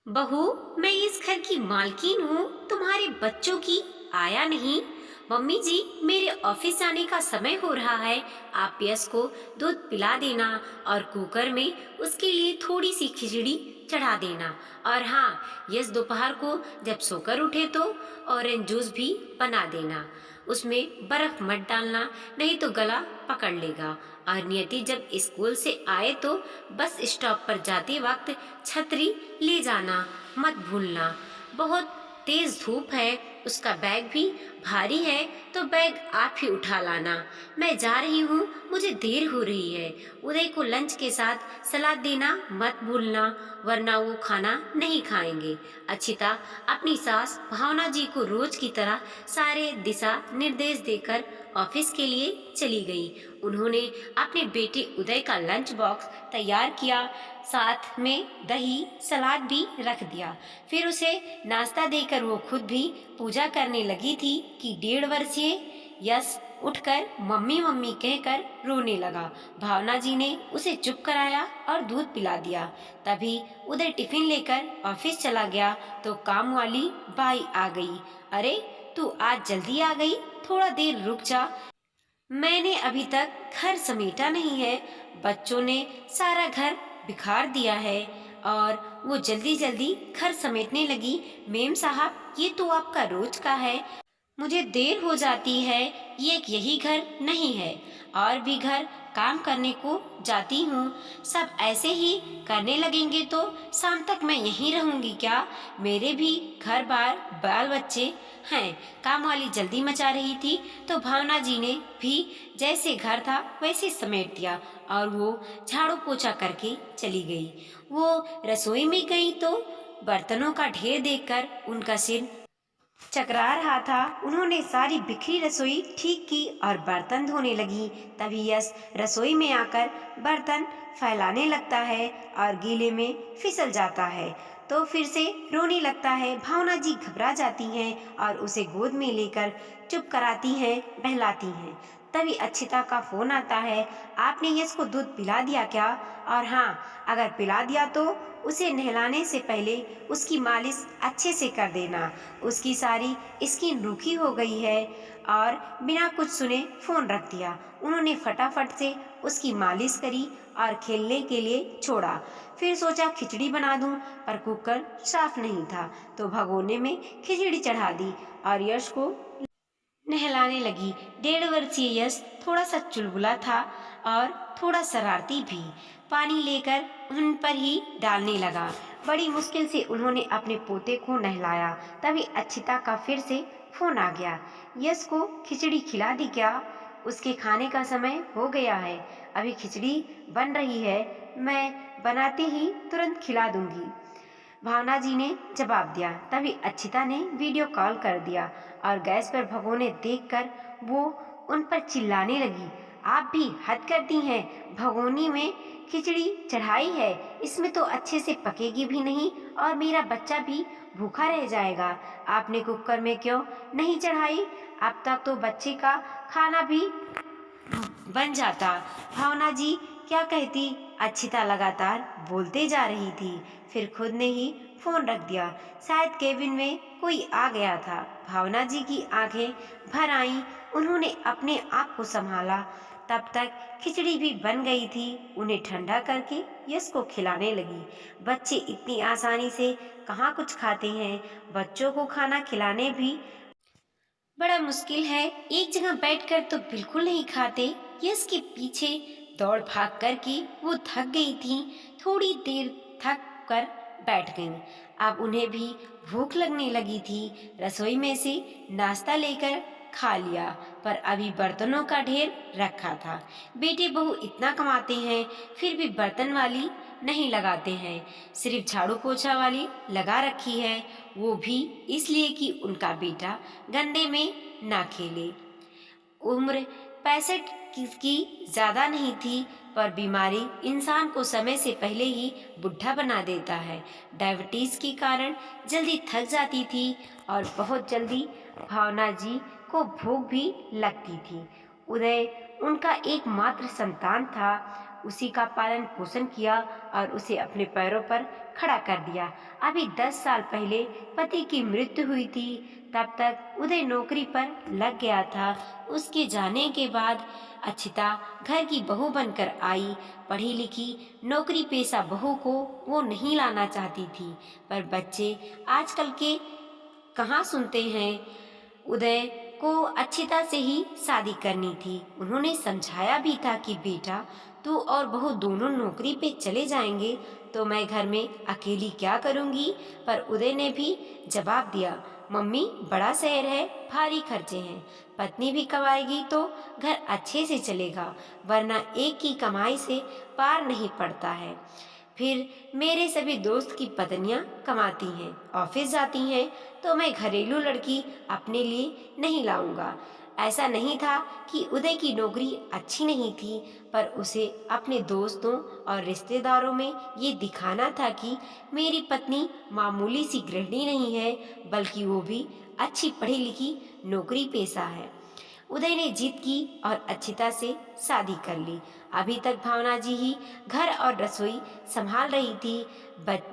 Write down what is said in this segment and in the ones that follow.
बहू, मैं इस घर की मालकिन हूँ, तुम्हारे बच्चों की। आया नहीं। मम्मी जी, मेरे ऑफिस जाने का समय हो रहा है। आप यश को दूध पिला देना और कुकर में उसके लिए थोड़ी सी खिचड़ी चढ़ा देना। और हाँ, यश दोपहर को जब सोकर उठे तो ऑरेंज जूस भी बना देना। उसमें बर्फ मत डालना, नहीं तो गला पकड़ लेगा। और नियति जब स्कूल से आए तो बस स्टॉप पर जाते वक्त छतरी ले जाना मत भूलना। बहुत तेज धूप है, उसका बैग भी भारी है, तो बैग आप ही उठा लाना। मैं जा रही हूँ, मुझे देर हो रही है। उदय को लंच के साथ सलाद देना मत भूलना, वरना वो खाना नहीं खाएंगे। अक्षिता अपनी सास भावना जी को रोज की तरह सारे दिशा निर्देश देकर ऑफिस के लिए चली गई। उन्होंने अपने बेटे उदय का लंच बॉक्स तैयार किया, साथ में दही सलाद भी रख दिया। फिर उसे नाश्ता देकर वो खुद भी पूजा करने लगी थी कि 1.5 वर्षीय यश उठकर मम्मी मम्मी कहकर रोने लगा। भावना जी ने उसे चुप कराया और दूध पिला दिया। तभी उदय टिफिन लेकर ऑफिस चला गया तो काम वाली बाई आ गई। अरे, तू आज जल्दी आ गई, थोड़ा देर रुक जा। मैंने अभी तक घर समेटा नहीं है। बच्चों ने सारा घर बिखार दिया है। और वो जल्दी जल्दी घर समेटने लगी। मेम साहब, ये तो आपका रोज का है। मुझे देर हो जाती है, ये एक यही घर नहीं है, और भी घर काम करने को जाती हूँ। सब ऐसे ही करने लगेंगे तो शाम तक मैं यहीं रहूंगी क्या? मेरे भी घर बार बाल बच्चे हैं। काम वाली जल्दी मचा रही थी तो भावना जी ने भी जैसे घर था वैसे समेट दिया और वो झाड़ू पोछा करके चली गई। वो रसोई में गई तो बर्तनों का ढेर देखकर उनका सिर चकरा रहा था। उन्होंने सारी बिखरी रसोई ठीक की और बर्तन धोने लगी। तभी यश रसोई में आकर बर्तन फैलाने लगता है और गीले में फिसल जाता है तो फिर से रोने लगता है। भावना जी घबरा जाती हैं और उसे गोद में लेकर चुप कराती हैं, बहलाती हैं। तभी अक्षिता का फोन आता है। आपने यश को दूध पिला दिया क्या? और हाँ, अगर पिला दिया तो उसे नहलाने से पहले उसकी मालिश अच्छे से कर देना। उसकी सारी स्किन रूखी हो गई है। और बिना कुछ सुने फोन रख दिया। उन्होंने फटाफट से उसकी मालिश करी और खेलने के लिए छोड़ा। फिर सोचा खिचड़ी बना दूं, पर कुकर साफ नहीं था तो भगोने में खिचड़ी चढ़ा दी और यश को नहलाने लगी। 1.5 वर्षीय यश थोड़ा सा चुलबुला था और थोड़ा शरारती भी। पानी लेकर उन पर ही डालने लगा। बड़ी मुश्किल से उन्होंने अपने पोते को नहलाया। तभी अक्षिता का फिर से फोन आ गया। यश को खिचड़ी खिला दी क्या? उसके खाने का समय हो गया है, अभी खिचड़ी बन रही है, मैं बनाते ही तुरंत खिला दूंगी, भावना जी ने जवाब दिया। तभी अक्षिता ने वीडियो कॉल कर दिया और गैस पर भगोने देखकर वो उन पर चिल्लाने लगी। आप भी हद करती हैं, भगोनी में खिचड़ी चढ़ाई है, इसमें तो अच्छे से पकेगी भी नहीं और मेरा बच्चा भी भूखा रह जाएगा। आपने कुकर में क्यों नहीं चढ़ाई? अब तक तो बच्चे का खाना भी बन जाता। भावना जी क्या कहती? अक्षिता लगातार बोलते जा रही थी, फिर खुद ने ही फोन रख दिया। शायद केबिन में कोई आ गया था। भावना जी की आंखें भर आईं। उन्होंने अपने आप को संभाला। तब तक खिचड़ी भी बन गई थी। उन्हें ठंडा करके यश को खिलाने लगी। बच्चे इतनी आसानी से कहाँ कुछ खाते हैं। बच्चों को खाना खिलाने भी बड़ा मुश्किल है, एक जगह बैठकर तो बिल्कुल नहीं खाते। यश के पीछे दौड़ भाग करके वो थक गई थी। थोड़ी देर थक कर बैठ गईं। अब उन्हें भी भूख लगने लगी थी। रसोई में से नाश्ता लेकर खा लिया, पर अभी बर्तनों का ढेर रखा था। बेटे बहू इतना कमाते हैं, फिर भी बर्तन वाली नहीं लगाते हैं, सिर्फ झाड़ू पोछा वाली लगा रखी है। वो भी इसलिए कि उनका बेटा गंदे में ना खेले। उम्र 65 की ज्यादा नहीं थी, पर बीमारी इंसान को समय से पहले ही बुढ़ा बना देता है। डायबिटीज के कारण जल्दी थक जाती थी और बहुत जल्दी भावना जी को भूख भी लगती थी। उदय उनका एकमात्र संतान था। उसी का पालन पोषण किया और उसे अपने पैरों पर खड़ा कर दिया। अभी 10 साल पहले पति की मृत्यु हुई थी। तब तक उदय नौकरी पर लग गया था। उसके जाने के बाद अक्षिता घर की बहू बनकर आई। पढ़ी लिखी नौकरी पेशा बहू को वो नहीं लाना चाहती थी, पर बच्चे आजकल के कहाँ सुनते हैं। उदय को अक्षिता से ही शादी करनी थी। उन्होंने समझाया भी था कि बेटा, तू और बहू दोनों नौकरी पे चले जाएंगे तो मैं घर में अकेली क्या करूंगी। पर उदय ने भी जवाब दिया, मम्मी, बड़ा शहर है, भारी खर्चे हैं। पत्नी भी कमाएगी तो घर अच्छे से चलेगा, वरना एक की कमाई से पार नहीं पड़ता है। फिर मेरे सभी दोस्त की पत्नियां कमाती हैं, ऑफिस जाती हैं, तो मैं घरेलू लड़की अपने लिए नहीं लाऊंगा। ऐसा नहीं था कि उदय की नौकरी अच्छी नहीं थी, पर उसे अपने दोस्तों और रिश्तेदारों में ये दिखाना था कि मेरी पत्नी मामूली सी गृहिणी नहीं है, बल्कि वो भी अच्छी पढ़ी लिखी नौकरी पेशा है। उदय ने जिद की और अक्षिता से शादी कर ली। अभी तक भावना जी ही घर और रसोई संभाल रही थी।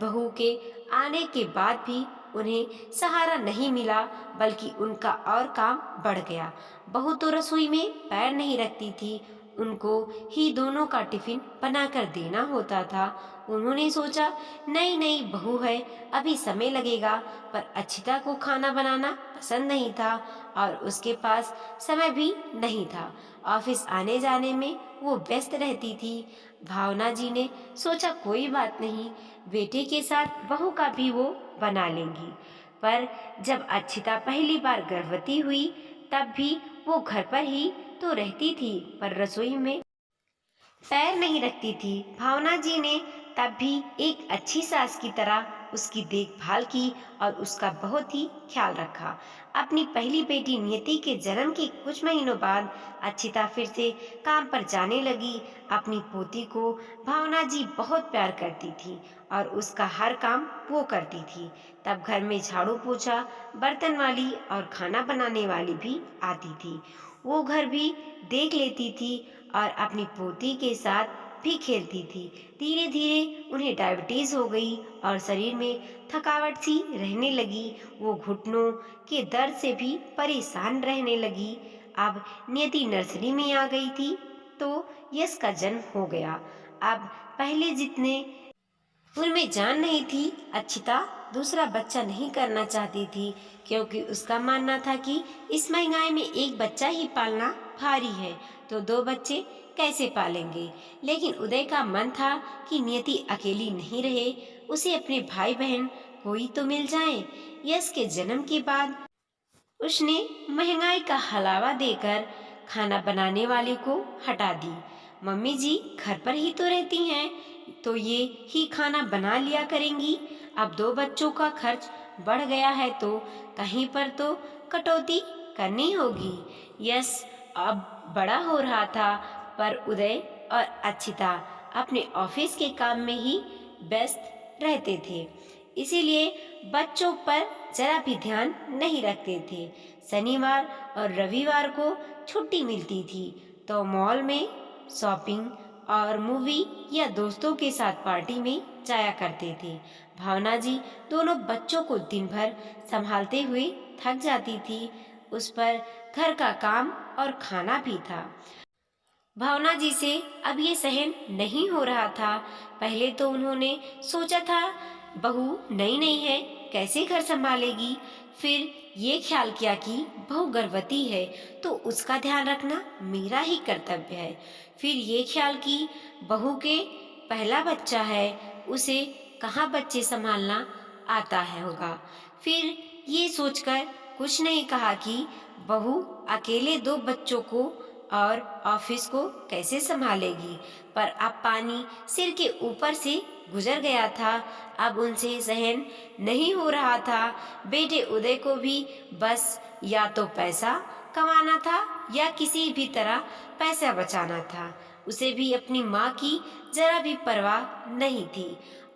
बहू के आने के बाद भी उन्हें सहारा नहीं मिला, बल्कि उनका और काम बढ़ गया। बहू तो रसोई में पैर नहीं रखती थी, उनको ही दोनों का टिफिन बनाकर देना होता था। उन्होंने सोचा, नई नई बहू है, अभी समय लगेगा, पर अक्षिता को खाना बनाना पसंद नहीं था और उसके पास समय भी नहीं था। ऑफिस आने जाने में वो व्यस्त रहती थी। भावना जी ने सोचा, कोई बात नहीं, बेटे के साथ बहू का भी वो बना लेंगी। पर जब अक्षिता पहली बार गर्भवती हुई, तब भी वो घर पर ही तो रहती थी, पर रसोई में पैर नहीं रखती थी। भावना जी ने तब भी एक अच्छी सास की तरह उसकी देखभाल की और उसका बहुत ही ख्याल रखा। अपनी पहली बेटी नियति के जन्म के कुछ महीनों बाद अक्षिता फिर से काम पर जाने लगी। अपनी पोती को भावना जी बहुत प्यार करती थी और उसका हर काम वो करती थी। तब घर में झाड़ू पोछा, बर्तन वाली और खाना बनाने वाली भी आती थी। वो घर भी देख लेती थी और अपनी पोती के साथ भी खेलती थी। धीरे धीरे उन्हें डायबिटीज हो गई और शरीर में थकावट सी रहने लगी। वो घुटनों के दर्द से भी परेशान रहने लगी। अब नियति नर्सरी में आ गई थी तो यश का जन्म हो गया। अब पहले जितने उनमें जान नहीं थी। अक्षिता दूसरा बच्चा नहीं करना चाहती थी, क्योंकि उसका मानना था कि इस महंगाई में एक बच्चा ही पालना भारी है, तो दो बच्चे कैसे पालेंगे। लेकिन उदय का मन था कि नियति अकेली नहीं रहे, उसे अपने भाई बहन कोई तो मिल जाए। यश के जन्म के बाद उसने महंगाई का हलावा देकर खाना बनाने वाले को हटा दी। मम्मी जी घर पर ही तो रहती हैं, तो ये ही खाना बना लिया करेंगी। अब दो बच्चों का खर्च बढ़ गया है तो कहीं पर तो कटौती करनी होगी। यश अब बड़ा हो रहा था, पर उदय और अक्षिता अपने ऑफिस के काम में ही व्यस्त रहते थे, इसीलिए बच्चों पर जरा भी ध्यान नहीं रखते थे। शनिवार और रविवार को छुट्टी मिलती थी तो मॉल में शॉपिंग और मूवी या दोस्तों के साथ पार्टी में जाया करते थे। भावना जी दोनों बच्चों को दिन भर संभालते हुए थक जाती थी। उस पर घर का काम और खाना भी था। भावना जी से अब ये सहन नहीं हो रहा था। पहले तो उन्होंने सोचा था बहू नई नई है, कैसे घर संभालेगी। फिर ये ख्याल किया कि बहू गर्भवती है तो उसका ध्यान रखना मेरा ही कर्तव्य है। फिर ये ख्याल कि बहू के पहला बच्चा है, उसे कहाँ बच्चे संभालना आता है होगा। फिर ये सोचकर कुछ नहीं कहा कि बहू अकेले दो बच्चों को और ऑफिस को कैसे संभालेगी। पर अब पानी सिर के ऊपर से गुजर गया था। अब उनसे सहन नहीं हो रहा था। बेटे उदय को भी बस या तो पैसा कमाना था या किसी भी तरह पैसा बचाना था। उसे भी अपनी माँ की जरा भी परवाह नहीं थी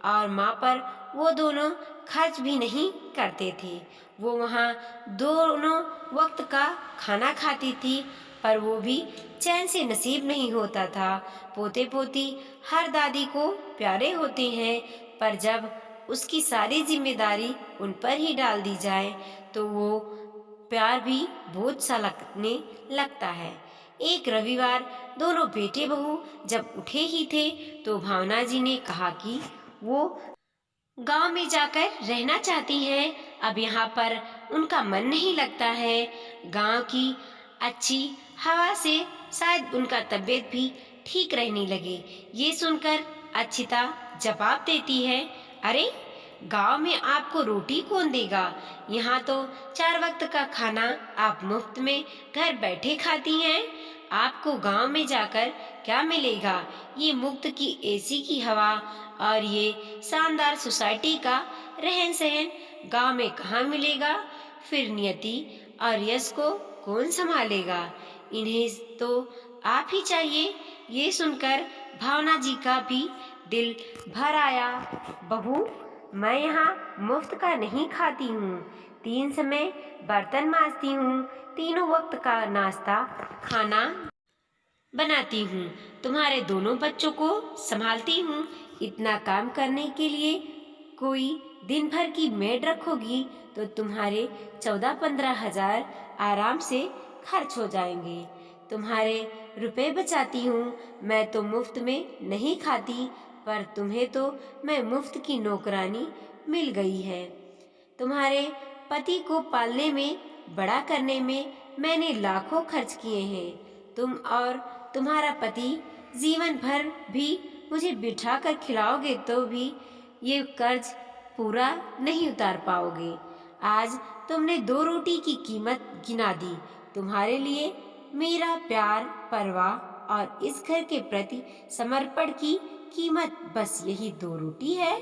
और माँ पर वो दोनों खर्च भी नहीं करते थे। वो वहाँ दोनों वक्त का खाना खाती थी, पर वो भी चैन से नसीब नहीं होता था। पोते पोती हर दादी को प्यारे होते हैं, पर जब उसकी सारी जिम्मेदारी उन पर ही डाल दी जाए तो वो प्यार भी बोझ सा लगने लगता है। एक रविवार दोनों बेटे बहू जब उठे ही थे तो भावना जी ने कहा कि वो गांव में जाकर रहना चाहती हैं। अब यहाँ पर उनका मन नहीं लगता है। गांव की अच्छी हवा से शायद उनका तबीयत भी ठीक रहने लगे। ये सुनकर अक्षिता जवाब देती है, अरे गांव में आपको रोटी कौन देगा? यहाँ तो 4 वक्त का खाना आप मुफ्त में घर बैठे खाती हैं। आपको गांव में जाकर क्या मिलेगा? ये मुफ्त की एसी की हवा और ये शानदार सोसाइटी का रहन सहन गांव में कहाँ मिलेगा? फिर नियति और यश को कौन संभालेगा? इन्हें तो आप ही चाहिए। ये सुनकर भावना जी का भी दिल भर आया। बहू, मैं यहाँ मुफ्त का नहीं खाती हूँ। 3 समय बर्तन मांजती हूँ, 3 वक्त का नाश्ता खाना बनाती हूँ, तुम्हारे दोनों बच्चों को संभालती हूँ। इतना काम करने के लिए कोई दिन भर की मेड रखोगी तो तुम्हारे 14-15 हजार आराम से खर्च हो जाएंगे। तुम्हारे रुपए बचाती हूँ। मैं तो मुफ्त में नहीं खाती, पर तुम्हें तो मैं मुफ्त की नौकरानी मिल गई है। तुम्हारे पति को पालने में, बड़ा करने में मैंने लाखों खर्च किए हैं। तुम और तुम्हारा पति जीवन भर भी मुझे बिठा कर खिलाओगे तो भी ये कर्ज पूरा नहीं उतार पाओगे। आज तुमने 2 रोटी की कीमत गिना दी। तुम्हारे लिए मेरा प्यार, परवाह और इस घर के प्रति समर्पण की कीमत बस यही 2 रोटी है।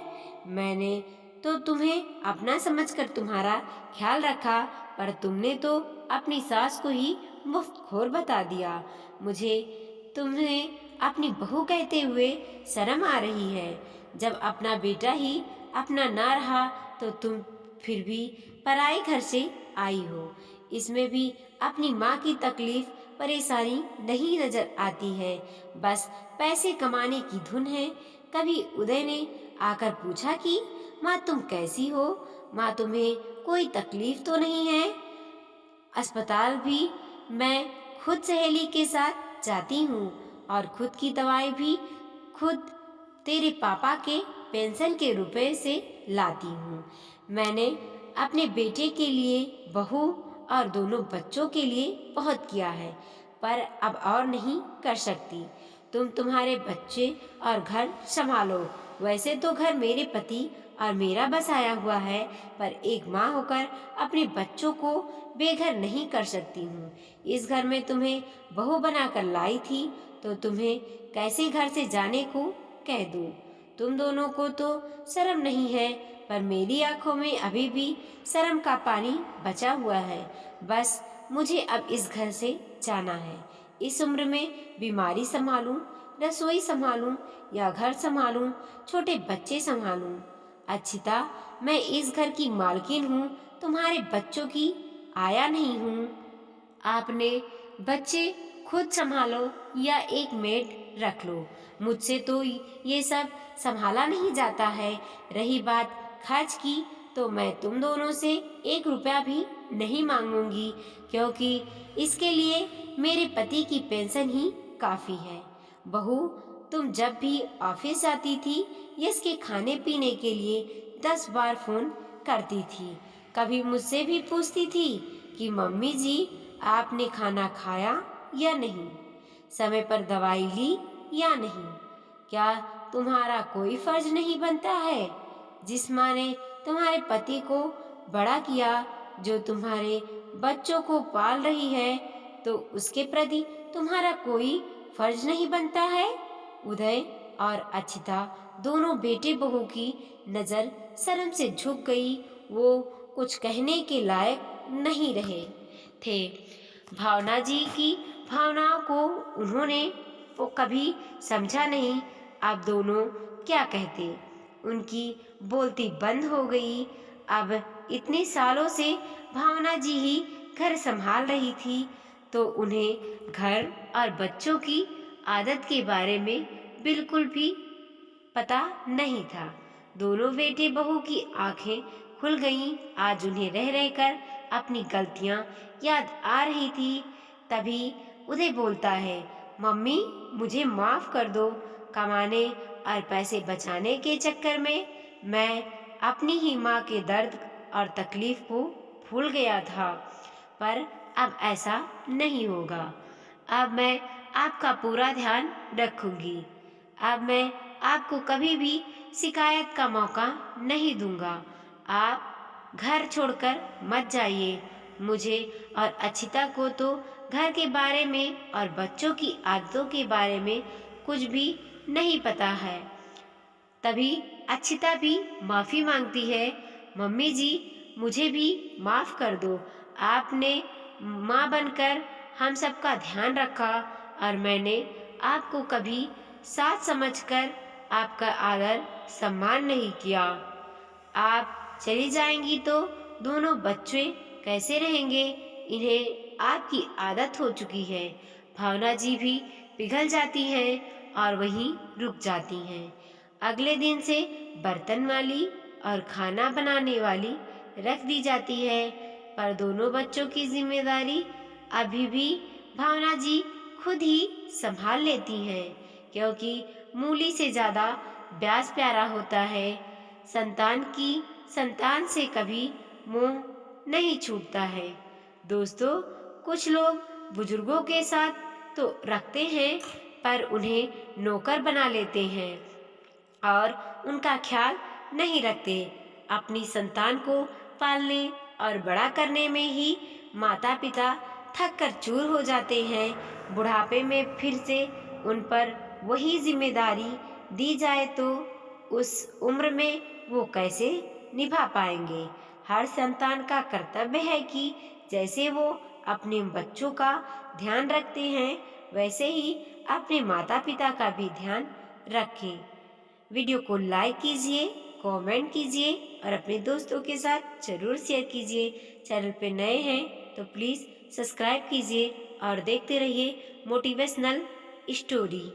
मैंने तो तुम्हें अपना समझकर तुम्हारा ख्याल रखा, पर तुमने तो अपनी सास को ही मुफ्तखोर बता दिया। मुझे तुम्हें अपनी बहू कहते हुए शर्म आ रही है। जब अपना बेटा ही अपना ना रहा तो तुम फिर भी पराए घर से आई हो। इसमें भी अपनी माँ की तकलीफ, परेशानी नहीं नजर आती है। बस पैसे कमाने की धुन है। कभी उदय ने आकर पूछा कि माँ तुम कैसी हो? माँ तुम्हें कोई तकलीफ तो नहीं है? अस्पताल भी मैं खुद सहेली के साथ जाती हूँ और खुद की दवाई भी खुद तेरे पापा के पेंशन के रुपए से लाती हूँ। मैंने अपने बेटे के लिए, बहू और दोनों बच्चों के लिए बहुत किया है, पर अब और नहीं कर सकती। तुम तुम्हारे बच्चे और घर संभालो। वैसे तो घर मेरे पति और मेरा बसाया हुआ है, पर एक माँ होकर अपने बच्चों को बेघर नहीं कर सकती हूँ। इस घर में तुम्हें बहू बनाकर लाई थी तो तुम्हें कैसे घर से जाने को कह दूँ? तुम दोनों को तो शर्म नहीं है, पर मेरी आंखों में अभी भी शर्म का पानी बचा हुआ है। बस मुझे अब इस घर से जाना है। इस उम्र में बीमारी संभालूं, रसोई संभालूं या घर संभालूं, छोटे बच्चे संभालूं। अक्षिता, मैं इस घर की मालकिन हूँ, तुम्हारे बच्चों की आया नहीं हूँ। आपने बच्चे खुद संभालो या एक मेड रख लो। मुझसे तो ये सब संभाला नहीं जाता है। रही बात खर्च की, तो मैं तुम दोनों से 1 रुपया भी नहीं मांगूंगी, क्योंकि इसके लिए मेरे पति की पेंशन ही काफ़ी है। बहू, तुम जब भी ऑफिस जाती थी, यश के खाने पीने के लिए 10 बार फ़ोन करती थी। कभी मुझसे भी पूछती थी कि मम्मी जी आपने खाना खाया या नहीं, समय पर दवाई ली या नहीं। क्या तुम्हारा कोई फर्ज नहीं बनता है? जिस माँ ने तुम्हारे पति को बड़ा किया, जो तुम्हारे बच्चों को पाल रही है, तो उसके प्रति तुम्हारा कोई फर्ज नहीं बनता है? उदय और अक्षिता दोनों बेटे बहू की नज़र शर्म से झुक गई। वो कुछ कहने के लायक नहीं रहे थे। भावना जी की भावनाओं को उन्होंने वो कभी समझा नहीं। अब दोनों क्या कहते? उनकी बोलती बंद हो गई। अब इतने सालों से भावना जी ही घर संभाल रही थी, तो उन्हें घर और बच्चों की आदत के बारे में बिल्कुल भी पता नहीं था। दोनों बेटे बहू की आंखें खुल गईं। आज उन्हें रह रहकर अपनी गलतियां याद आ रही थी। तभी उदय बोलता है, मम्मी मुझे माफ कर दो। कमाने और पैसे बचाने के चक्कर में मैं अपनी ही माँ के दर्द और तकलीफ को भूल गया था, पर अब ऐसा नहीं होगा। अब मैं आपका पूरा ध्यान रखूंगी। अब मैं आपको कभी भी शिकायत का मौका नहीं दूंगा। आप घर छोड़कर मत जाइए। मुझे और अक्षिता को तो घर के बारे में और बच्चों की आदतों के बारे में कुछ भी नहीं पता है। तभी अक्षिता भी माफी मांगती है, मम्मी जी मुझे भी माफ कर दो। आपने माँ बनकर हम सबका ध्यान रखा और मैंने आपको कभी साथ समझकर आपका आदर सम्मान नहीं किया। आप चली जाएंगी तो दोनों बच्चे कैसे रहेंगे? इन्हें आपकी आदत हो चुकी है। भावना जी भी पिघल जाती हैं और वहीं रुक जाती हैं। अगले दिन से बर्तन वाली और खाना बनाने वाली रख दी जाती है, पर दोनों बच्चों की जिम्मेदारी अभी भी भावना जी खुद ही संभाल लेती हैं, क्योंकि मूली से ज्यादा ब्याज प्यारा होता है। संतान से कभी मोह नहीं छूटता है। दोस्तों, कुछ लोग बुजुर्गों के साथ तो रखते हैं, पर उन्हें नौकर बना लेते हैं और उनका ख्याल नहीं रखते। अपनी संतान को पालने और बड़ा करने में ही माता पिता थक कर चूर हो जाते हैं। बुढ़ापे में फिर से उन पर वही जिम्मेदारी दी जाए तो उस उम्र में वो कैसे निभा पाएंगे? हर संतान का कर्तव्य है कि जैसे वो अपने बच्चों का ध्यान रखते हैं, वैसे ही अपने माता पिता का भी ध्यान रखें। वीडियो को लाइक कीजिए, कमेंट कीजिए और अपने दोस्तों के साथ जरूर शेयर कीजिए। चैनल पे नए हैं तो प्लीज़ सब्सक्राइब कीजिए और देखते रहिए मोटिवेशनल स्टोरी।